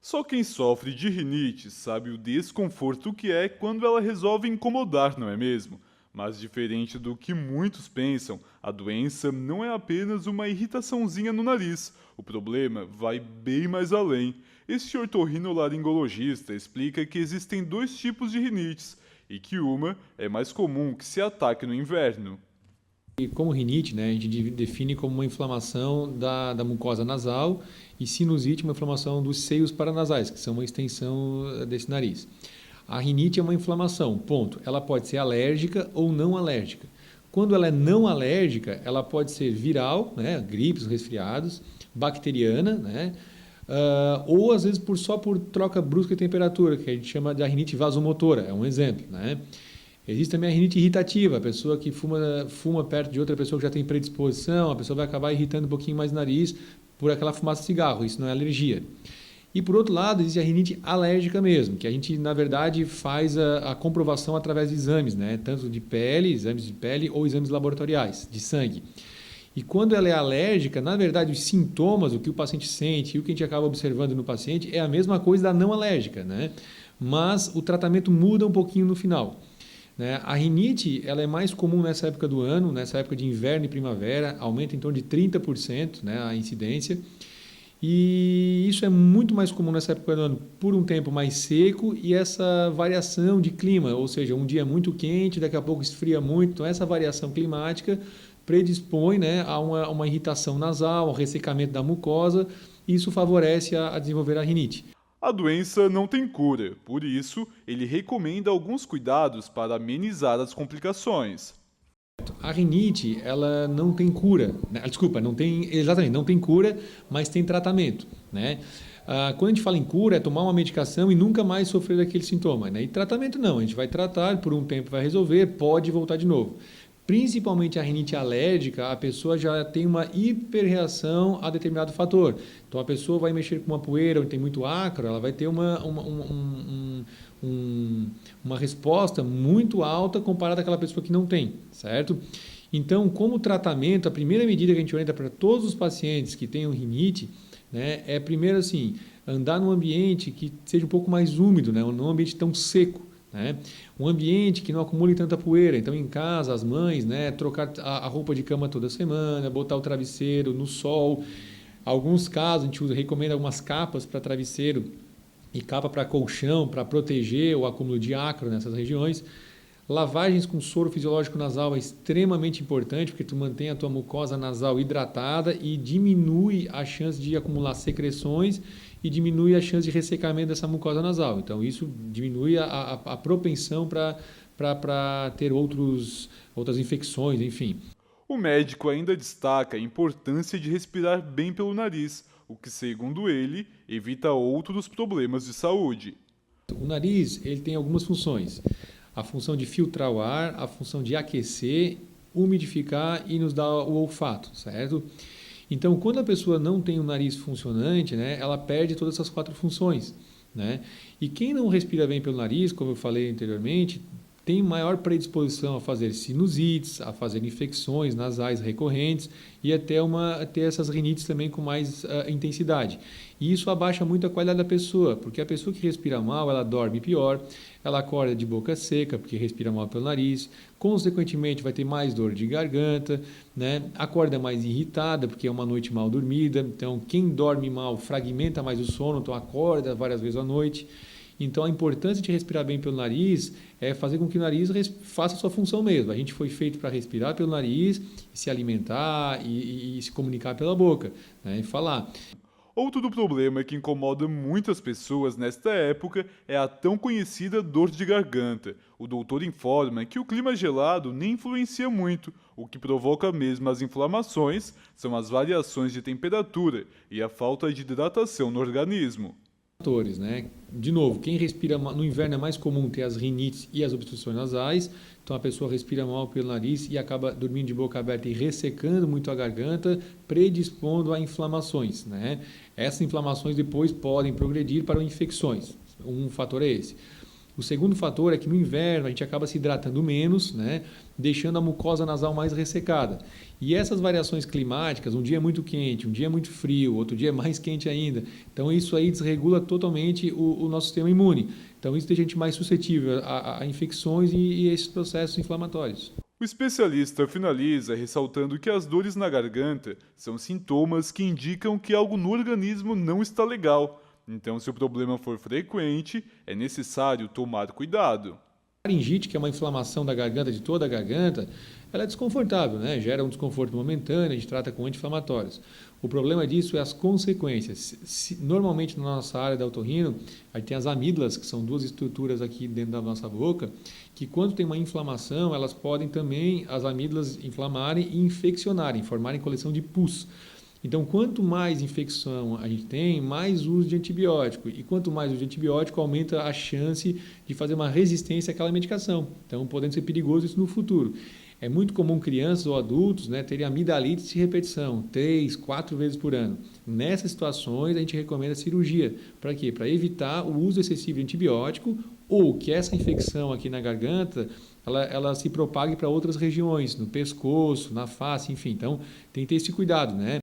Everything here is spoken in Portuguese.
Só quem sofre de rinite sabe o desconforto que é quando ela resolve incomodar, não é mesmo? Mas diferente do que muitos pensam, a doença não é apenas uma irritaçãozinha no nariz. O problema vai bem mais além. Este otorrinolaringologista explica que existem dois tipos de rinites e que uma é mais comum que se ataque no inverno. E como rinite, né, a gente define como uma inflamação da mucosa nasal e sinusite, uma inflamação dos seios paranasais, que são uma extensão desse nariz. A rinite é uma inflamação, ponto. Ela pode ser alérgica ou não alérgica. Quando ela é não alérgica, ela pode ser viral, né, gripes, resfriados, bacteriana, né, ou às vezes só por troca brusca de temperatura, que a gente chama de rinite vasomotora, é um exemplo, né? Existe também a rinite irritativa, a pessoa que fuma perto de outra pessoa que já tem predisposição, a pessoa vai acabar irritando um pouquinho mais o nariz por aquela fumaça de cigarro, isso não é alergia. E por outro lado, existe a rinite alérgica mesmo, que a gente, na verdade, faz a comprovação através de exames, né? Tanto de pele, exames de pele ou exames laboratoriais, de sangue. E quando ela é alérgica, na verdade, os sintomas, o que o paciente sente e o que a gente acaba observando no paciente é a mesma coisa da não alérgica, né? Mas o tratamento muda um pouquinho no final. Né? A rinite ela é mais comum nessa época do ano, nessa época de inverno e primavera, aumenta em torno de 30%, né, a incidência. E isso é muito mais comum nessa época do ano por um tempo mais seco e essa variação de clima, ou seja, um dia muito quente, daqui a pouco esfria muito. Então, essa variação climática predispõe, né, a uma irritação nasal, um ressecamento da mucosa, e isso favorece a desenvolver a rinite. A doença não tem cura, por isso, ele recomenda alguns cuidados para amenizar as complicações. A rinite, ela não tem cura, né? Desculpa, não tem, exatamente, não tem cura, mas tem tratamento, né? Quando a gente fala em cura, é tomar uma medicação e nunca mais sofrer daquele sintoma, né? E tratamento não, a gente vai tratar, por um tempo vai resolver, pode voltar de novo. Principalmente a rinite alérgica, a pessoa já tem uma hiperreação a determinado fator. Então a pessoa vai mexer com uma poeira onde tem muito ácaro, ela vai ter uma resposta muito alta comparada àquela pessoa que não tem, certo? Então, como tratamento, a primeira medida que a gente orienta para todos os pacientes que tenham rinite, né, é primeiro assim, andar num ambiente que seja um pouco mais úmido, né, não um ambiente tão seco. Né? Um ambiente que não acumule tanta poeira. Então, em casa, as mães, né, trocar a roupa de cama toda semana, botar o travesseiro no sol. Alguns casos, a gente recomenda algumas capas para travesseiro e capa para colchão, para proteger o acúmulo de ácaro nessas regiões. Lavagens com soro fisiológico nasal é extremamente importante, porque tu mantém a tua mucosa nasal hidratada e diminui a chance de acumular secreções e diminui a chance de ressecamento dessa mucosa nasal. Então, isso diminui a propensão para ter outras infecções, enfim. O médico ainda destaca a importância de respirar bem pelo nariz, o que, segundo ele, evita outros problemas de saúde. O nariz ele tem algumas funções. A função de filtrar o ar, a função de aquecer, umidificar e nos dar o olfato, certo? Então, quando a pessoa não tem o nariz funcionante, né, ela perde todas essas quatro funções. Né? E quem não respira bem pelo nariz, como eu falei anteriormente, tem maior predisposição a fazer sinusites, a fazer infecções nasais recorrentes e até ter essas rinites também com mais intensidade. E isso abaixa muito a qualidade da pessoa, porque a pessoa que respira mal, ela dorme pior, ela acorda de boca seca, porque respira mal pelo nariz, consequentemente vai ter mais dor de garganta, né? Acorda mais irritada, porque é uma noite mal dormida, então quem dorme mal fragmenta mais o sono, então acorda várias vezes à noite. Então, a importância de respirar bem pelo nariz é fazer com que o nariz faça a sua função mesmo. A gente foi feito para respirar pelo nariz, se alimentar e se comunicar pela boca, né? E falar. Outro problema que incomoda muitas pessoas nesta época é a tão conhecida dor de garganta. O doutor informa que o clima gelado nem influencia muito, o que provoca mesmo as inflamações são as variações de temperatura e a falta de hidratação no organismo. Fatores, né? De novo, quem respira no inverno é mais comum ter as rinites e as obstruções nasais, então a pessoa respira mal pelo nariz e acaba dormindo de boca aberta e ressecando muito a garganta, predispondo a inflamações, né? Essas inflamações depois podem progredir para infecções. Um fator é esse. O segundo fator é que no inverno a gente acaba se hidratando menos, né, deixando a mucosa nasal mais ressecada. E essas variações climáticas, um dia é muito quente, um dia é muito frio, outro dia é mais quente ainda. Então isso aí desregula totalmente o nosso sistema imune. Então isso deixa a gente mais suscetível a infecções e esses processos inflamatórios. O especialista finaliza ressaltando que as dores na garganta são sintomas que indicam que algo no organismo não está legal. Então, se o problema for frequente, é necessário tomar cuidado. A faringite, que é uma inflamação da garganta, de toda a garganta, ela é desconfortável, né? Gera um desconforto momentâneo, a gente trata com anti-inflamatórios. O problema disso é as consequências. Normalmente, na nossa área da otorrino, a gente tem as amígdalas, que são duas estruturas aqui dentro da nossa boca, que quando tem uma inflamação, elas podem também, as amígdalas, inflamarem e infeccionarem, formarem coleção de pus. Então, quanto mais infecção a gente tem, mais uso de antibiótico. E quanto mais uso de antibiótico, aumenta a chance de fazer uma resistência àquela medicação. Então, podendo ser perigoso isso no futuro. É muito comum crianças ou adultos, né, terem amidalite de repetição, 3, 4 vezes por ano. Nessas situações, a gente recomenda cirurgia. Para quê? Para evitar o uso excessivo de antibiótico ou que essa infecção aqui na garganta ela se propague para outras regiões, no pescoço, na face, enfim. Então, tem que ter esse cuidado, né?